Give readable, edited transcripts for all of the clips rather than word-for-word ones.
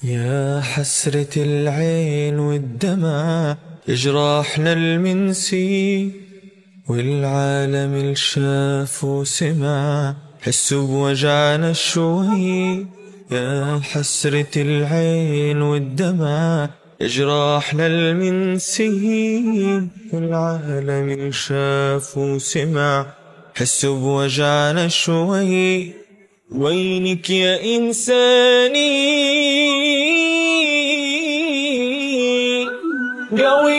يا حسرة العين والدمع جراحنا المنسي، والعالم الشاف وسمع حسوا بوجعنا شوي. يا حسرة العين والدمع جراحنا المنسي، والعالم الشاف وسمع حسوا بوجعنا شوي. وينك يا إنساني قوي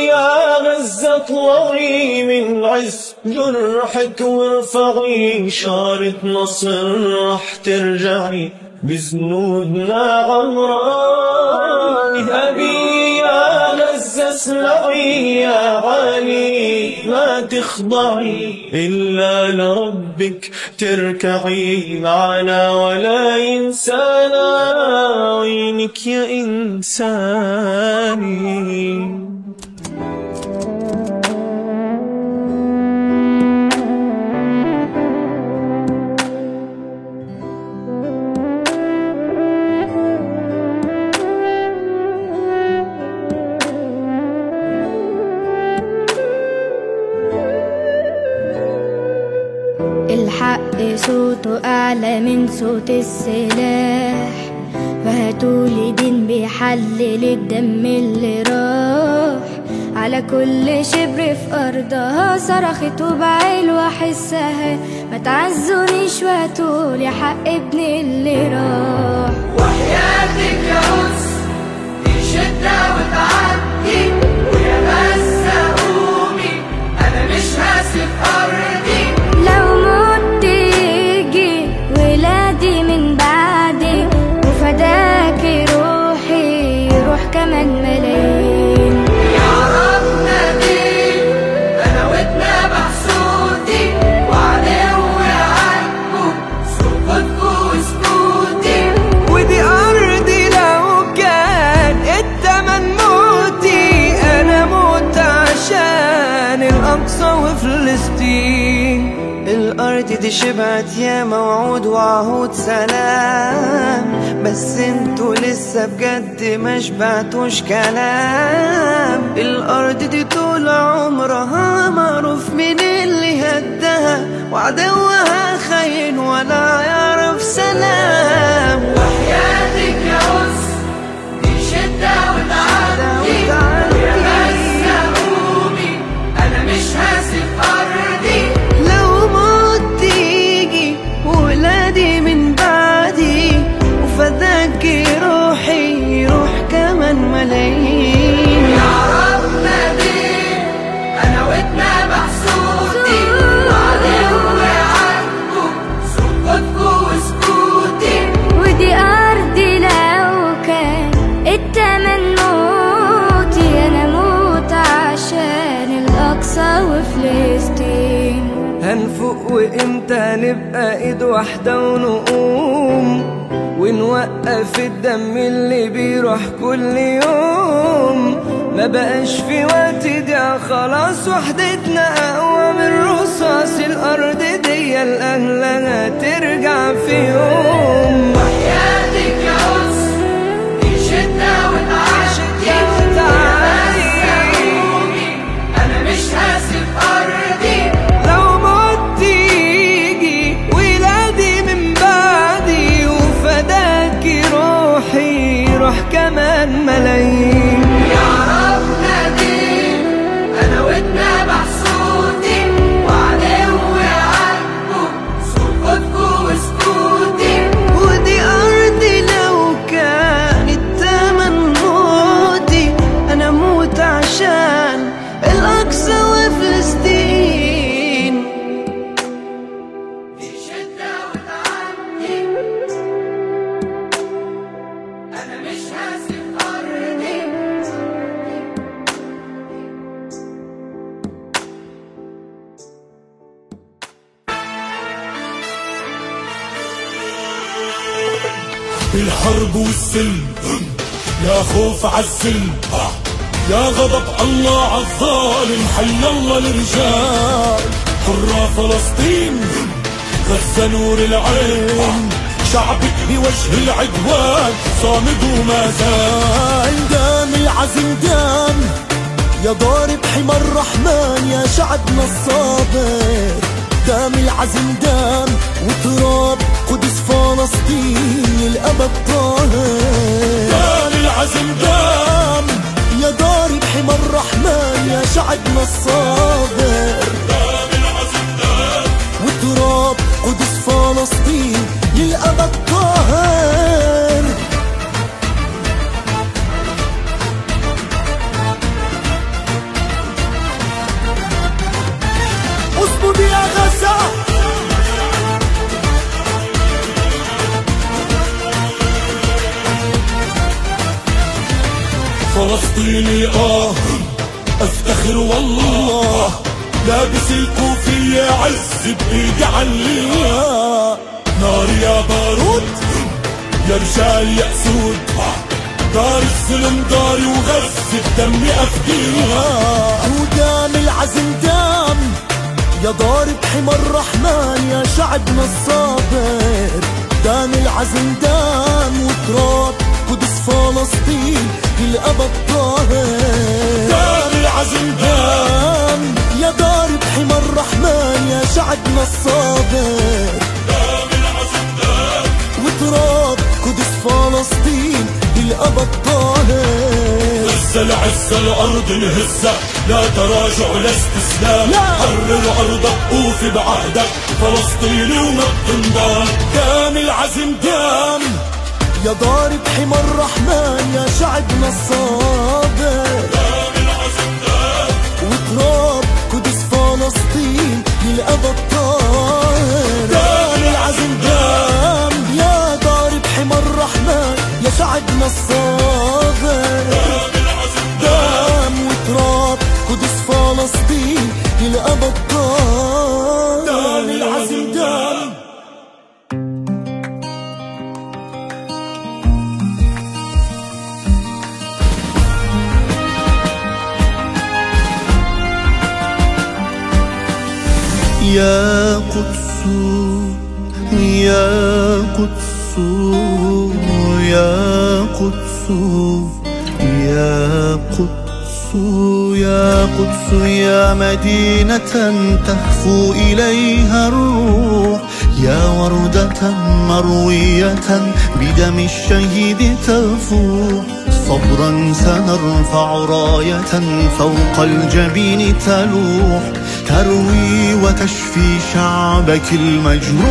يا غزة، اطلعي من عز جرحك وارفعي شارة نصر، رح ترجعي بزنودنا عمران. اذهبي يا غزة اسمعي يا غالي، ما تخضعي إلا لربك تركعي معنا ولا ينسانا. وينك يا إنساني. الحق صوته أعلى من صوت السلاح، فهاتولي دين بيحلل الدم اللي راح على كل شبر في أرضها. صرخت وبعيل وأحسها، ما تعزونيش وهاتولي حق ابن اللي راح. وحياتك يا قدس دي شدة وتعدي، ويا غزة قومي أنا مش هسيب أرضي. لو مت يجي ولادي من بعدي، وفداكي روحي روح كمان ملايين. يا رب ناديك أنا واتنبح صوتي، وعدوي عاتبه سكوتكوا وسكوتي. ودي أرضي لو كان التمن موتي، أنا موت عشان الأقصى وفلسطين. الأرض دي شبعت يا موعود وعهود سلام، بس انتوا لسه بجد ما شبعتوش كلام. الأرض دي طول عمرها معروف مين اللي هدها، وعدوها خاين ولا يعرف سلام. وحياتك يا قدس دي شدة وتعدي، ويا غزة قومي أنا مش هسيب أرضي. ولادي من بعدي وفداكي روحي روح كمان ملايين. يا رب ناديك أنا واتنبح صوتي، وعدوي عاتبه سكوتكوا وسكوتي. ودي أرضي لو كان التمن موتي، أنا موت عشان الأقصى وفلسطين. هنفوق وإمتى نبقى إيد واحدة ونقوم، ونوقف الدم اللي بيروح كل يوم. ما بقاش في وقت ضيع خلاص، وحدتنا أقوى من رصاص. الأرض دي لأهلها ترجع في يوم. وحياتك يا قدس دي شدة وتعدي، أنا مش هسيب أرضي. روح كمان ملايين. يا رب ناديك أنا واتنبح صوتي، وعدوي عاتبه سكوتكوا وسكوتي. ودي أرضي لو كان التمن موتي، أنا موت عشان الأقصى وفلسطين. دي شدة وتعدي، أنا مش هسيب أرضي. الحرب والسلم يا خوف عالسلم، يا غضب الله عالظالم. حي الله الرجال حرة فلسطين، غزة نور العين، شعبك بوجه العدوان صامد وما زال. دام العزم دام يا ضارب حمى الرحمن يا شعبنا الصابر. دام العزم دام وتراب قدس فلسطين للأبد طاهر. دام العزم دام يا ضارب حمى الرحمن يا شعبنا الصابر. دام العزم دام وتراب قدس فلسطين للأبد طاهر. اصمد يا غزة. فلسطيني افتخر والله لابس الكوفية عز بإيدي عليها. نار يا بارود يا رجال يا اسود دار الظلم داري وغز بدمي افديها. ودام العزم دام يا ضارب حمى الرحمن يا شعبنا الصابر. دام العزم دام وتراب قدس فلسطين للأبد طاهر. دام العزم دام يا ضارب حمى الرحمن يا شعبنا الصابر. دام العزم دام وتراب قدس فلسطين للأبد طاهر. هز العز الأرض نهزة لا تراجع ولا استسلام. حرر أرضك أوفي بعهدك فلسطيني وما بتنضام. دام العزم دام يا ضارب حمى الرحمن يا شعبنا الصابر. دام العزم دام وتراب قدس فلسطين للأبد طاهر. دام العزم دام يا ضارب حمى الرحمن يا شعبنا الصابر. دام وتراب قدس فلسطين للأبد طاهر. دام العزم دام. يا قدس يا قدس يا قدس يا قدس يا قدس يا مدينة تهفو إليها الروح. يا وردة مروية بدم الشهيد تفوح. صبرا سنرفع راية فوق الجبين تلوح. تروي وتشفي شعبك المجروح.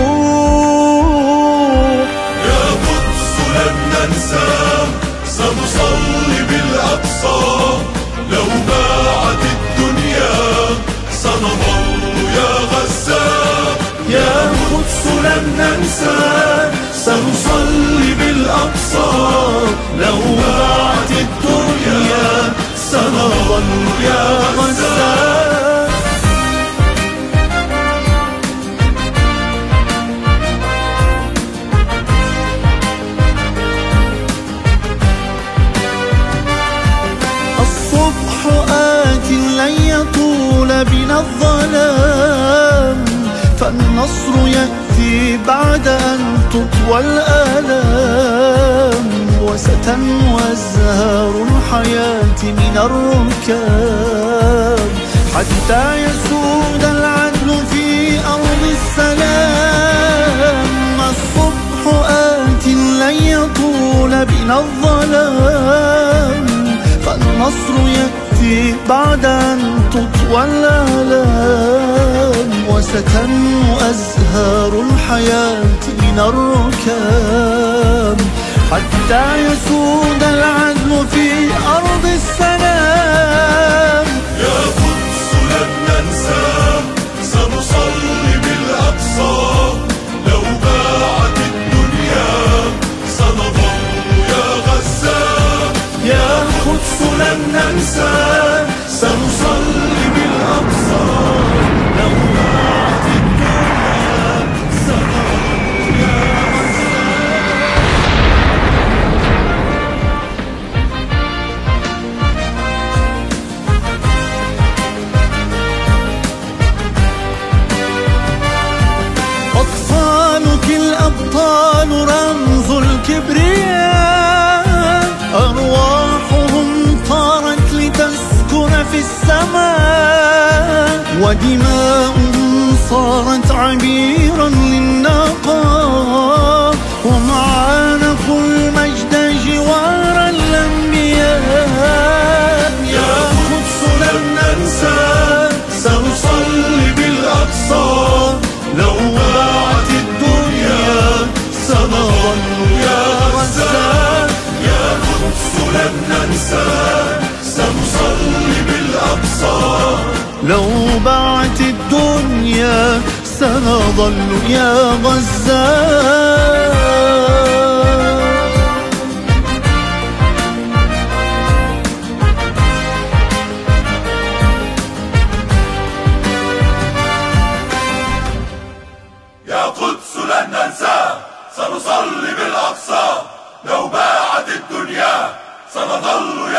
يا قدس لن ننسى سنصلي بالأقصى لو باعت الدنيا سنظل يا غزة. يا قدس لن ننسى سنصلي بالأقصى لو ضاعت الدنيا سنظل يا غزة. الصبح آت لن يطول بنا الظلام. فالنصر يأتي بعد أن تطوى الآلام. وستنمو أزهار الحياة من الركام حتى يسود العدل في أرض السلام. الصبح آت لن يطول بنا الظلام. فالنصر يأتي بعد أن تطوى الآلام. وستنمو أزهار الحياة من الركام حتى يسود العدل في أرض السلام. يا قدس لن ننسى سنصلي بالأقصى لو باعت الدنيا سنظل يا غزة. يا قدس لن ننسى سنصلي بالأقصى لو ضاعت الدنيا سنظل يا غزة. دماء صارت عبيرا للنقاء، ومعانق المجد جوار الأنبياء. يا قدس لن ننسى، سنصلي بالأقصى، لو ضاعت الدنيا سنظل يا غزة. يا قدس لن ننسى، سنصلي بالأقصى، لو ضاعت الدنيا سنظل يا غزة. يا قدس لن ننسى، سنصلي بالأقصى، لو باعت الدنيا سنظل